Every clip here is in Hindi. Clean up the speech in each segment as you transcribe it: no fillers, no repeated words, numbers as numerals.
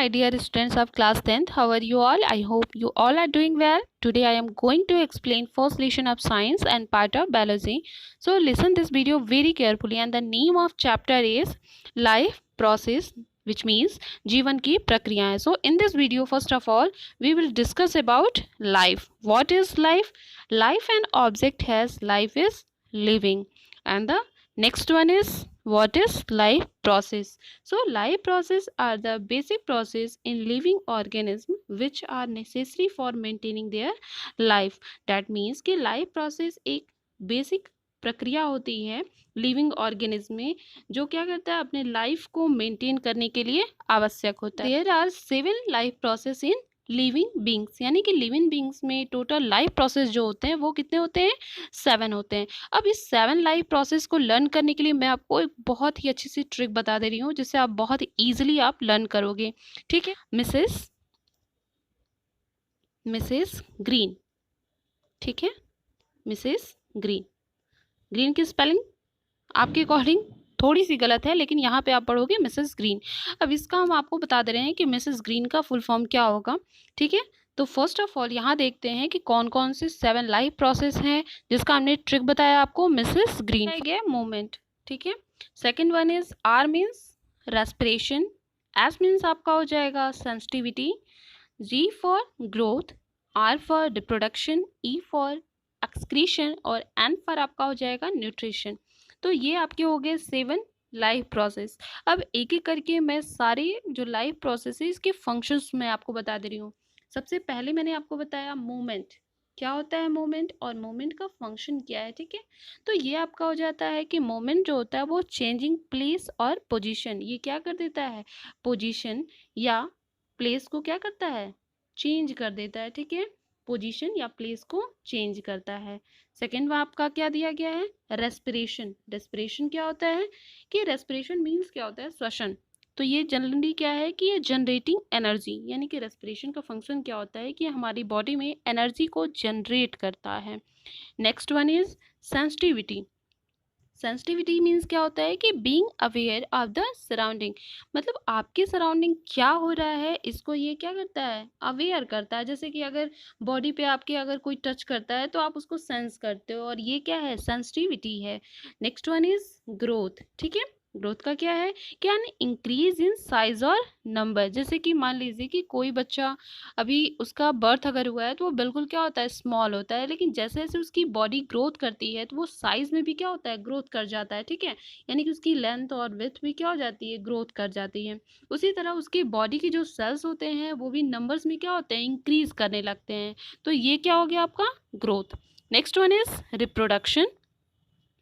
my dear students of class 10th. How are you all? I hope you all are doing well. Today I am going to explain first lesson of science and part of biology. So listen this video very carefully, and the name of chapter is life process, which means जीवन की प्रक्रियाएं. So in this video, first of all, we will discuss about life. What is life? Life an object has life is living, and the next one is what is life process. So life process are the basic process in living organism which are necessary for maintaining their life. That means कि life process एक basic प्रक्रिया होती है लिविंग ऑर्गेनिज्म में, जो क्या करता है अपने लाइफ को मेंटेन करने के लिए आवश्यक होता है. There are 7 life process in living beings, यानी कि लिविंग बींग्स में टोटल लाइफ प्रोसेस जो होते हैं वो कितने होते हैं? 7 होते हैं. अब इस 7 लाइफ प्रोसेस को लर्न करने के लिए मैं आपको एक बहुत ही अच्छी सी ट्रिक बता दे रही हूँ जिससे आप बहुत ईजिली आप लर्न करोगे. ठीक है. Mrs green. ठीक है. Mrs green. ग्रीन की स्पेलिंग आपके अकॉर्डिंग थोड़ी सी गलत है, लेकिन यहाँ पे आप पढ़ोगे मिसेस ग्रीन. अब इसका हम आपको बता दे रहे हैं कि मिसेस ग्रीन का फुल फॉर्म क्या होगा. ठीक है. तो फर्स्ट ऑफ ऑल यहाँ देखते हैं कि कौन कौन से 7 लाइफ प्रोसेस हैं जिसका हमने ट्रिक बताया आपको. मिसेस ग्रीन गया मूवमेंट. ठीक है. Second one is R means respiration. S means आपका हो जाएगा sensitivity. G for growth. R for reproduction. E for excretion. और एन फॉर आपका हो जाएगा न्यूट्रिशन. तो ये आपके हो गए 7 लाइफ प्रोसेस. अब एक एक करके मैं सारे जो लाइफ प्रोसेस है इसके फंक्शंस मैं आपको बता दे रही हूँ. सबसे पहले मैंने आपको बताया मूवमेंट. क्या होता है मूवमेंट और मूवमेंट का फंक्शन क्या है. ठीक है. तो ये आपका हो जाता है कि मूवमेंट जो होता है वो चेंजिंग प्लेस और पोजीशन. ये क्या कर देता है? पोजीशन या प्लेस को क्या करता है? चेंज कर देता है. ठीक है. पोजीशन या प्लेस को चेंज करता है. सेकेंड में आपका क्या दिया गया है? रेस्पिरेशन. रेस्पिरेशन क्या होता है कि रेस्पिरेशन मीन्स क्या होता है? श्वसन. तो ये जनरली क्या है कि ये जनरेटिंग एनर्जी, यानी कि रेस्पिरेशन का फंक्शन क्या होता है कि हमारी बॉडी में एनर्जी को जनरेट करता है. Next one is sensitivity. Sensitivity means क्या होता है कि being aware of the surrounding, मतलब आपके सराउंडिंग क्या हो रहा है इसको ये क्या करता है? अवेयर करता है. जैसे कि अगर बॉडी पे आपके अगर कोई टच करता है तो आप उसको सेंस करते हो, और ये क्या है? सेंसिटिविटी है. Next one is growth. ठीक है. ग्रोथ का क्या है? क्या इंक्रीज इन साइज और नंबर. जैसे कि मान लीजिए कि कोई बच्चा अभी उसका बर्थ अगर हुआ है तो वो बिल्कुल क्या होता है? स्मॉल होता है. लेकिन जैसे जैसे उसकी बॉडी ग्रोथ करती है तो वो साइज में भी क्या होता है? ग्रोथ कर जाता है. ठीक है. यानी कि उसकी लेंथ और विड्थ भी क्या हो जाती है? ग्रोथ कर जाती है. उसी तरह उसकी बॉडी के जो सेल्स होते हैं वो भी नंबर्स में क्या होते हैं? इंक्रीज करने लगते हैं. तो ये क्या हो गया आपका? Growth. Next one is reproduction.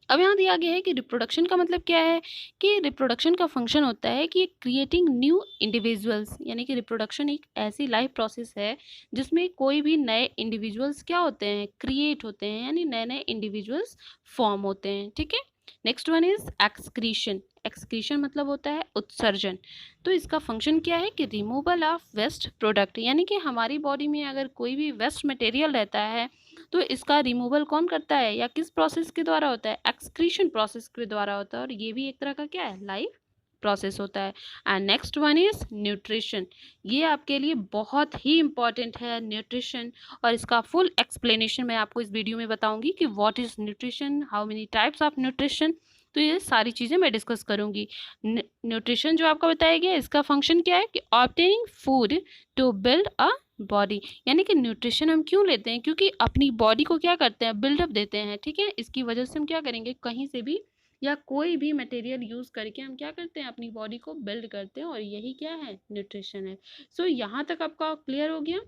अब यहाँ दिया गया है कि रिप्रोडक्शन का मतलब क्या है कि रिप्रोडक्शन का फंक्शन होता है कि क्रिएटिंग न्यू इंडिविजुअल्स, यानी कि रिप्रोडक्शन एक ऐसी लाइफ प्रोसेस है जिसमें कोई भी नए इंडिविजुअल्स क्या होते हैं? क्रिएट होते हैं, यानी नए नए इंडिविजुअल्स फॉर्म होते हैं. ठीक है. Next one is excretion. Excretion मतलब होता है उत्सर्जन. तो इसका फंक्शन क्या है कि रिमूवल ऑफ वेस्ट प्रोडक्ट, यानी कि हमारी बॉडी में अगर कोई भी वेस्ट मटेरियल रहता है तो इसका रिमूवल कौन करता है या किस प्रोसेस के द्वारा होता है? एक्सक्रीशन प्रोसेस के द्वारा होता है. और ये भी एक तरह का क्या है? लाइफ प्रोसेस होता है. And next one is nutrition. ये आपके लिए बहुत ही इंपॉर्टेंट है न्यूट्रिशन, और इसका फुल एक्सप्लेनेशन मैं आपको इस वीडियो में बताऊंगी कि what is nutrition, how many types of nutrition. तो ये सारी चीज़ें मैं डिस्कस करूंगी. न्यूट्रिशन जो आपका बताया गया इसका फंक्शन क्या है कि obtaining food to build a body, यानी कि न्यूट्रिशन हम क्यों लेते हैं? क्योंकि अपनी बॉडी को क्या करते हैं? बिल्डअप देते हैं. ठीक है. इसकी वजह से हम क्या करेंगे? कहीं से भी या कोई भी मटेरियल यूज़ करके हम क्या करते हैं? अपनी बॉडी को बिल्ड करते हैं, और यही क्या है? न्यूट्रिशन है. सो यहाँ तक आपका क्लियर हो गया.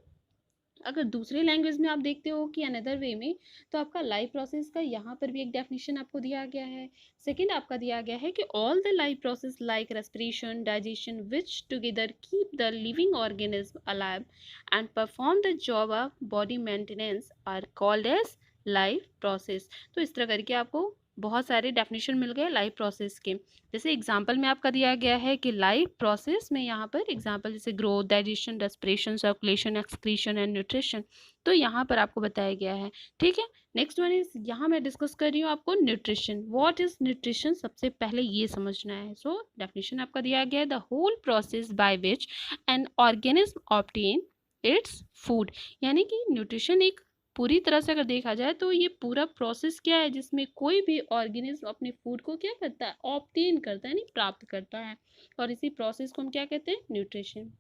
अगर दूसरे लैंग्वेज में आप देखते हो कि अनदर वे में, तो आपका लाइफ प्रोसेस का यहाँ पर भी एक डेफिनेशन आपको दिया गया है. सेकंड आपका दिया गया है कि all the life process like respiration, digestion which together keep the living organism alive and perform the job of body maintenance are called as life process. तो इस तरह करके आपको बहुत सारे डेफिनेशन मिल गए लाइफ प्रोसेस के। जैसे एग्जांपल में आपका दिया गया है कि लाइफ प्रोसेस में यहाँ पर एग्जांपल जैसे growth, digestion, respiration, circulation, excretion and nutrition, तो यहाँ पर आपको बताया गया है। ठीक है, नेक्स्ट वन इज, यहाँ मैं डिस्कस कर रही हूँ आपको न्यूट्रिशन। व्हाट इज न्यूट्रिशन, सबसे पहले ये समझना है। सो डेफिनेशन आपका दिया गया है, the whole process by which an organism obtain its food, यानी कि न्यूट्रिशन एक पूरी तरह से अगर देखा जाए तो ये पूरा प्रोसेस क्या है जिसमें कोई भी ऑर्गेनिज्म अपने फूड को क्या करता है, ऑब्टेन करता है, यानी प्राप्त करता है, और इसी प्रोसेस को हम क्या कहते हैं, न्यूट्रिशन।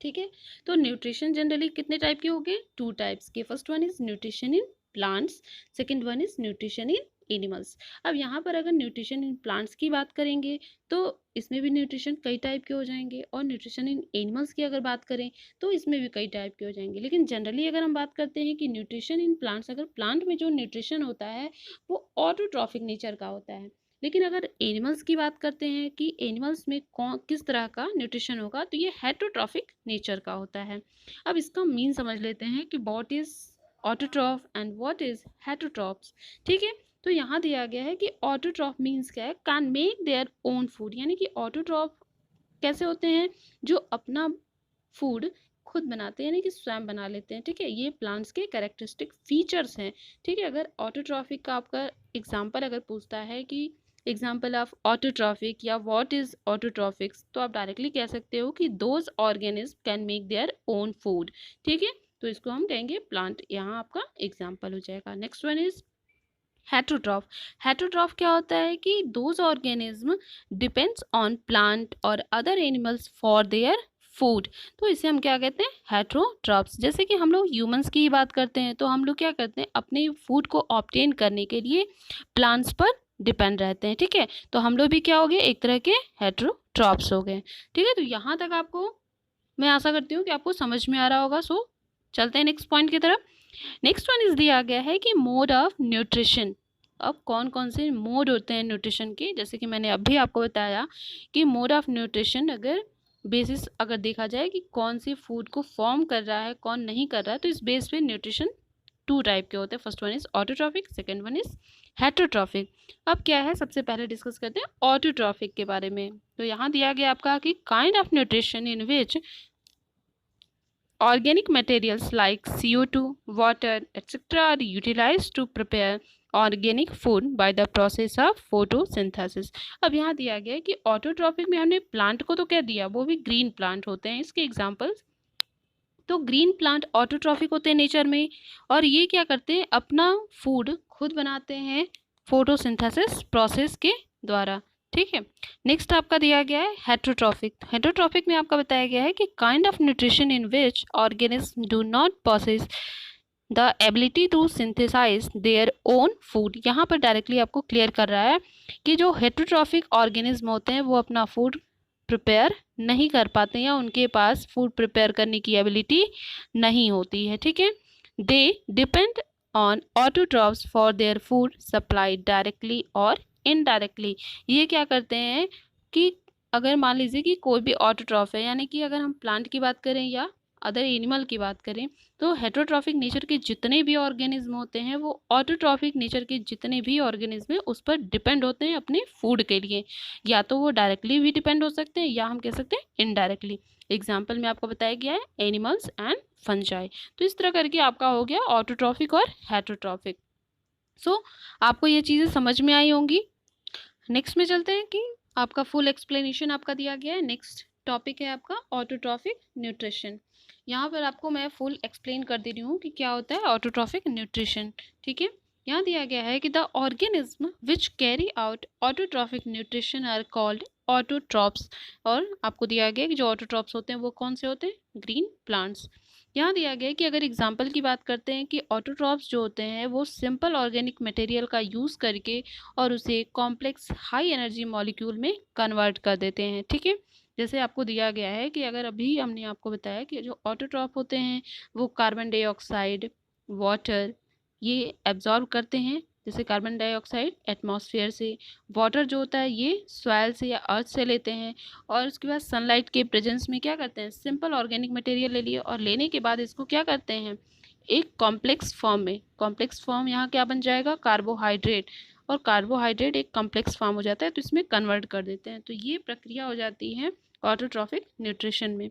ठीक है, तो न्यूट्रिशन जनरली कितने टाइप के हो गए, 2 टाइप्स के। First one is nutrition in plants, second one is nutrition in animals. अब यहाँ पर अगर न्यूट्रिशन इन प्लांट्स की बात करेंगे तो इसमें भी न्यूट्रिशन कई टाइप के हो जाएंगे, और न्यूट्रिशन इन एनिमल्स की अगर बात करें तो इसमें भी कई टाइप के हो जाएंगे। लेकिन जनरली अगर हम बात करते हैं कि न्यूट्रिशन इन प्लांट्स, अगर प्लांट में जो न्यूट्रिशन होता है वो ऑटोट्रॉफिक नेचर का होता है। लेकिन अगर एनिमल्स की बात करते हैं कि एनिमल्स में कौन किस तरह का न्यूट्रिशन होगा, तो ये हेटरोट्रॉफिक नेचर का होता है। अब इसका मीन समझ लेते हैं कि what is autotroph and what is heterotrophs. ठीक है, तो यहाँ दिया गया है कि ऑटोट्रॉफ मीन्स क्या है, can make their own food, यानी कि ऑटोट्रॉफ कैसे होते हैं, जो अपना फूड खुद बनाते हैं, यानी कि स्वयं बना लेते हैं। ठीक है, ये प्लांट्स के कैरेक्टरिस्टिक फीचर्स हैं। ठीक है, अगर ऑटोट्रॉफिक का आपका एग्जांपल अगर पूछता है कि एग्जाम्पल ऑफ ऑटोट्रॉफिक या व्हाट इज ऑटोट्रॉफिक्स, तो आप डायरेक्टली कह सकते हो कि those organism can make their own food. ठीक है, तो इसको हम कहेंगे प्लांट, यहाँ आपका एग्जाम्पल हो जाएगा। Next one is heterotroph. Heterotroph क्या होता है कि those organism depends on plant और other animals for their food, तो इसे हम क्या कहते हैं, हेटरोट्रॉफ्स। जैसे कि हम लोग ह्यूमंस की ही बात करते हैं, तो हम लोग क्या करते हैं, अपने फूड को ऑब्टेन करने के लिए प्लांट्स पर डिपेंड रहते हैं। ठीक है, तो हम लोग भी क्या हो गए, एक तरह के हेटरोट्रॉफ्स हो गए। ठीक है, तो यहाँ तक आपको मैं आशा करती हूँ कि आपको समझ में आ रहा होगा। सो चलते हैं नेक्स्ट पॉइंट की तरफ। नेक्स्ट वन इज दिया गया है कि मोड ऑफ न्यूट्रिशन। अब कौन कौन से मोड होते हैं न्यूट्रिशन के, जैसे कि मैंने अभी आपको बताया कि मोड ऑफ न्यूट्रिशन अगर बेसिस अगर देखा जाए कि कौन सी फूड को फॉर्म कर रहा है कौन नहीं कर रहा है, तो इस बेस पे न्यूट्रिशन 2 टाइप के होते हैं। First one is autotrophic, second one is heterotrophic. अब क्या है, सबसे पहले डिस्कस करते हैं ऑटोट्रॉफिक के बारे में। तो यहाँ दिया गया आपका कि kind of nutrition in which organic materials like CO2, water, etc. are utilized to prepare organic food by the process of photosynthesis। अब यहाँ दिया गया है कि ऑटोट्रॉफिक में हमने प्लांट को तो क्या दिया, वो भी ग्रीन प्लांट होते हैं। इसके एग्जांपल्स, तो ग्रीन प्लांट ऑटोट्रॉफिक होते हैं नेचर में, और ये क्या करते हैं, अपना फूड खुद बनाते हैं फोटोसिंथेसिस प्रोसेस के द्वारा। ठीक है, नेक्स्ट आपका दिया गया है हेटरोट्रॉफिक। हेटरोट्रॉफिक में आपका बताया गया है कि kind of nutrition in which organism do not possess the ability to synthesize their own food. यहाँ पर डायरेक्टली आपको क्लियर कर रहा है कि जो हेटरोट्रॉफिक ऑर्गेनिज्म होते हैं वो अपना फूड प्रिपेयर नहीं कर पाते हैं, या उनके पास फूड प्रिपेयर करने की एबिलिटी नहीं होती है। ठीक है, they depend on autotrophs for their food supply directly और इनडायरेक्टली। ये क्या करते हैं कि अगर मान लीजिए कि कोई भी ऑटोट्रॉफ है, यानी कि अगर हम प्लांट की बात करें या अदर एनिमल की बात करें, तो हेटरोट्रॉफिक नेचर के जितने भी ऑर्गेनिज्म होते हैं वो ऑटोट्रॉफिक नेचर के जितने भी ऑर्गेनिज्म हैं उस पर डिपेंड होते हैं अपने फूड के लिए। या तो वो डायरेक्टली भी डिपेंड हो सकते हैं या हम कह सकते हैं इनडायरेक्टली। एग्जाम्पल में आपको बताया गया है एनिमल्स एंड फंजाई। तो इस तरह करके आपका हो गया ऑटोट्रॉफिक और हेटरोट्रॉफिक। सो आपको ये चीज़ें समझ में आई होंगी। नेक्स्ट में चलते हैं कि आपका फुल एक्सप्लेनेशन आपका दिया गया है। नेक्स्ट टॉपिक है आपका ऑटोट्रॉफिक न्यूट्रिशन। यहाँ पर आपको मैं फुल एक्सप्लेन कर दे रही हूँ कि क्या होता है ऑटोट्रॉफिक न्यूट्रिशन। ठीक है, यहाँ दिया गया है कि the organism which carry out autotrophic nutrition are called autotrophs. और आपको दिया गया है कि जो ऑटोट्रॉप्स होते हैं वो कौन से होते हैं, ग्रीन प्लांट्स। यहाँ दिया गया है कि अगर एग्जाम्पल की बात करते हैं कि ऑटोट्रॉप्स जो होते हैं वो सिंपल ऑर्गेनिक मटेरियल का यूज़ करके और उसे कॉम्प्लेक्स हाई एनर्जी मॉलिक्यूल में कन्वर्ट कर देते हैं। ठीक है, जैसे आपको दिया गया है कि अगर अभी हमने आपको बताया कि जो ऑटोट्रॉप होते हैं वो कार्बन डाइऑक्साइड, वाटर ये एब्जॉर्ब करते हैं, जैसे कार्बन डाइऑक्साइड एटमॉस्फेयर से, वाटर जो होता है ये सॉइल से या अर्थ से लेते हैं, और उसके बाद सनलाइट के प्रेजेंस में क्या करते हैं, सिंपल ऑर्गेनिक मटेरियल ले लिए, और लेने के बाद इसको क्या करते हैं एक कॉम्प्लेक्स फॉर्म में, कॉम्प्लेक्स फॉर्म यहाँ क्या बन जाएगा, कार्बोहाइड्रेट, और कार्बोहाइड्रेट एक कॉम्प्लेक्स फॉर्म हो जाता है तो इसमें कन्वर्ट कर देते हैं। तो ये प्रक्रिया हो जाती है ऑटोट्रॉफिक न्यूट्रिशन में।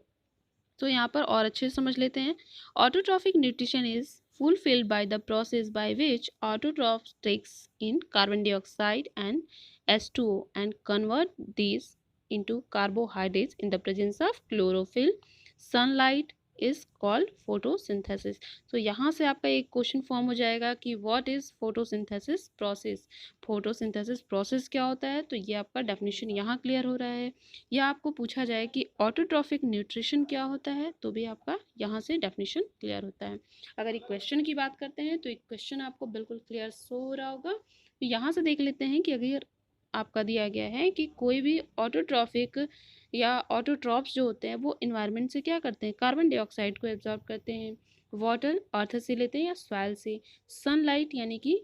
तो यहाँ पर और अच्छे से समझ लेते हैं। Autotrophic nutrition is fulfilled by the process by which autotrophs takes in carbon dioxide and H2O and convert these into carbohydrates in the presence of chlorophyll. Sunlight is called photosynthesis. तो यहाँ से आपका एक क्वेश्चन फॉर्म हो जाएगा कि what is photosynthesis process. Photosynthesis process क्या होता है, तो ये आपका डेफिनेशन यहाँ क्लियर हो रहा है। या आपको पूछा जाए कि ऑटोट्रॉफिक न्यूट्रिशन क्या होता है, तो भी आपका यहाँ से डेफिनेशन क्लियर होता है। अगर एक क्वेश्चन की बात करते हैं तो एक क्वेश्चन आपको बिल्कुल क्लियर शो हो रहा होगा। तो यहाँ से देख लेते हैं कि अगर आपका दिया गया है कि कोई भी ऑटोट्रॉफिक या ऑटोट्रॉप्स जो होते हैं वो इन्वायरमेंट से क्या करते हैं, कार्बन डाइऑक्साइड को एब्जॉर्ब करते हैं। वाटर अर्थ से लेते हैं या सॉइल से। सनलाइट यानी कि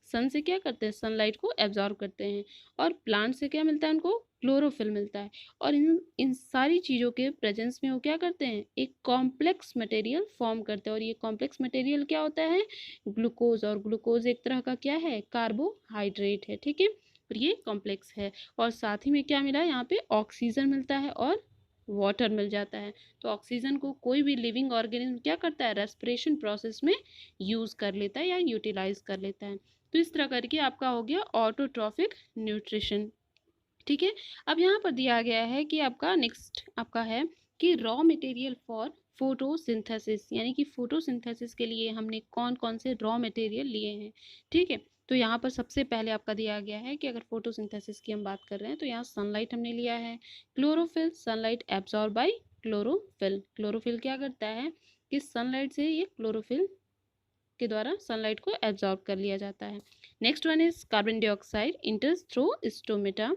सन से क्या करते हैं, सनलाइट को एब्जॉर्ब करते हैं। और प्लांट से क्या मिलता है उनको, क्लोरोफिल मिलता है। और इन सारी चीज़ों के प्रेजेंस में वो क्या करते हैं, एक कॉम्प्लेक्स मटेरियल फॉर्म करते हैं। और ये कॉम्प्लेक्स मटेरियल क्या होता है, ग्लूकोज। और ग्लूकोज एक तरह का क्या है, कार्बोहाइड्रेट है, ठीक है। और ये कॉम्प्लेक्स है। और साथ ही में क्या मिला है, यहाँ पे ऑक्सीजन मिलता है और वाटर मिल जाता है। तो ऑक्सीजन को कोई भी लिविंग ऑर्गेनिज्म क्या करता है, रेस्पिरेशन प्रोसेस में यूज़ कर लेता है या यूटिलाइज कर लेता है। तो इस तरह करके आपका हो गया ऑटोट्रॉफिक न्यूट्रिशन, ठीक है। अब यहाँ पर दिया गया है कि आपका नेक्स्ट आपका है कि रॉ मटेरियल फॉर फोटोसिंथेसिस, यानी कि फोटोसिंथेसिस के लिए हमने कौन कौन से रॉ मटेरियल लिए हैं, ठीक है। तो यहाँ पर सबसे पहले आपका दिया गया है कि अगर फोटोसिंथेसिस की हम बात कर रहे हैं तो यहाँ सनलाइट हमने लिया है। Chlorophyll, sunlight absorb by chlorophyll. Chlorophyll क्या करता है कि सनलाइट से ये क्लोरोफिल के द्वारा सनलाइट को एब्जॉर्ब कर लिया जाता है। Next one is carbon dioxide इंटर्स through stomata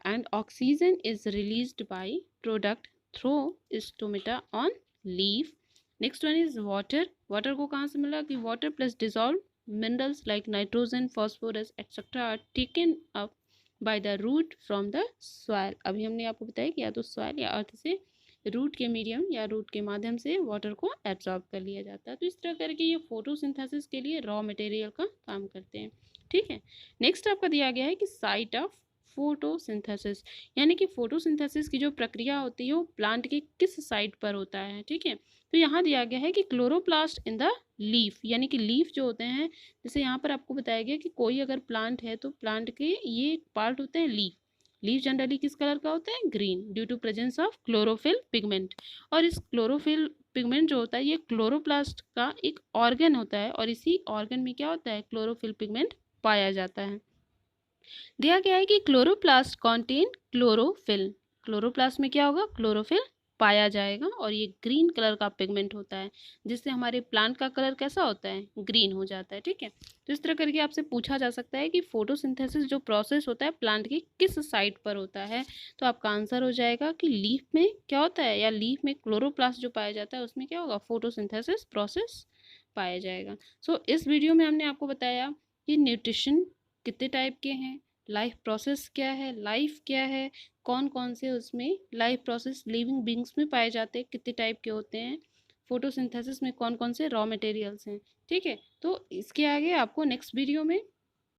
and oxygen is released by product through stomata on leaf. Next one is water. Water को कहाँ से मिला कि water plus dissolved minerals like nitrogen, phosphorus etc. are taken up by the root from the soil. अभी हमने आपको बताया कि या तो soil या earth से रूट के मीडियम या रूट के माध्यम से वाटर को एब्जॉर्ब कर लिया जाता है। तो इस तरह करके ये फोटोसिंथेसिस के लिए रॉ मटेरियल का काम करते हैं, ठीक है। नेक्स्ट आपका दिया गया है कि साइट ऑफ फोटोसिंथेसिस, यानी कि फोटोसिंथेसिस की जो प्रक्रिया होती है वो प्लांट के किस साइड पर होता है, ठीक है। तो यहाँ दिया गया है कि क्लोरोप्लास्ट इन द लीफ, यानी कि लीफ जो होते हैं, जैसे यहाँ पर आपको बताया गया कि कोई अगर प्लांट है तो प्लांट के ये पार्ट होते हैं लीफ। लीफ जनरली किस कलर का होता है, green, due to presence of chlorophyll pigment. और इस क्लोरोफिल पिगमेंट जो होता है ये क्लोरोप्लास्ट का एक ऑर्गन होता है और इसी ऑर्गन में क्या होता है, क्लोरोफिल पिगमेंट पाया जाता है। दिया गया है कि क्लोरोप्लास्ट कॉन्टेन क्लोरोफिल। क्लोरोप्लास्ट में क्या होगा, क्लोरोफिल पाया जाएगा और ये ग्रीन कलर का पिगमेंट होता है जिससे हमारे प्लांट का कलर कैसा होता है, ग्रीन हो जाता है, ठीक है। तो इस तरह करके आपसे पूछा जा सकता है कि फोटोसिंथेसिस जो प्रोसेस होता है प्लांट के किस साइड पर होता है। तो आपका आंसर हो जाएगा कि लीफ में क्या होता है, या लीफ में क्लोरोप्लास्ट जो पाया जाता है उसमें क्या होगा, फोटोसिंथेसिस प्रोसेस पाया जाएगा। सो इस वीडियो में हमने आपको बताया कि न्यूट्रिशन कितने टाइप के हैं, लाइफ प्रोसेस क्या है, लाइफ क्या है, कौन कौन से उसमें लाइफ प्रोसेस लिविंग बींग्स में पाए जाते हैं, कितने टाइप के होते हैं, फोटोसिंथेसिस में कौन कौन से रॉ मटेरियल्स हैं, ठीक है। तो इसके आगे आपको नेक्स्ट वीडियो में